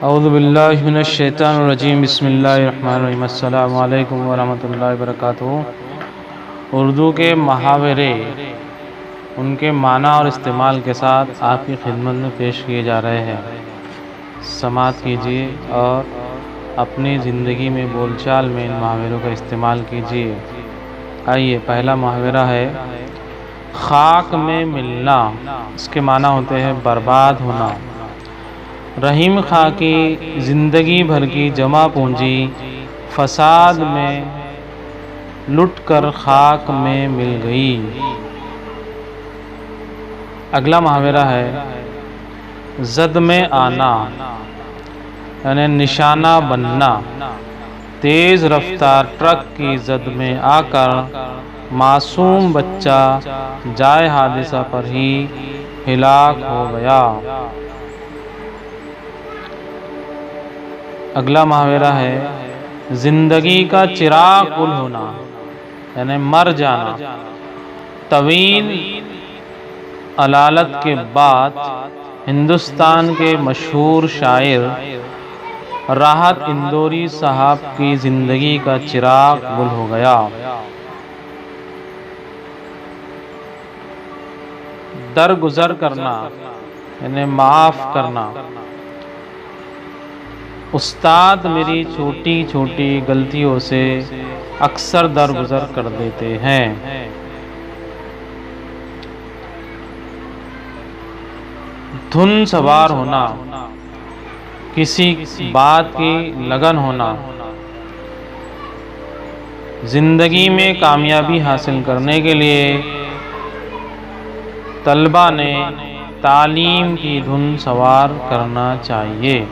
اعوذ باللہ من الشیطان الرجیم بسم اللہ الرحمن الرحیم السلام علیکم ورحمۃ اللہ وبرکاتہ۔ اردو کے محاورے ان کے معنی اور استعمال کے ساتھ آپ کی خدمت میں پیش کیے جا رہے ہیں، سماعت کیجیے اور اپنی زندگی میں بول چال میں ان محاوروں کا استعمال کیجیے۔ آئیے، پہلا محاورہ ہے خاک میں ملنا۔ اس کے معنی ہوتے ہیں برباد ہونا۔ رحیم خاں کی زندگی بھر کی جمع پونجی فساد میں لٹ کر خاک میں مل گئی۔ اگلا محاورہ ہے زد میں آنا، یعنی نشانہ بننا۔ تیز رفتار ٹرک کی زد میں آ کر معصوم بچہ جائے حادثہ پر ہی ہلاک ہو گیا۔ اگلا محاورہ ہے زندگی کا چراغ گل ہونا، یعنی مر جانا۔ طویل علالت کے بعد ہندوستان کے مشہور شاعر راحت اندوری صاحب کی زندگی کا چراغ گل ہو گیا۔ درگزر کرنا، یعنی معاف کرنا۔ استاد میری چھوٹی چھوٹی غلطیوں سے اکثر درگزر کر دیتے ہیں۔ دھن سوار ہونا، کسی بات کی لگن ہونا۔ زندگی میں کامیابی حاصل کرنے کے لیے طلباء نے تعلیم کی دھن سوار کرنا چاہیے۔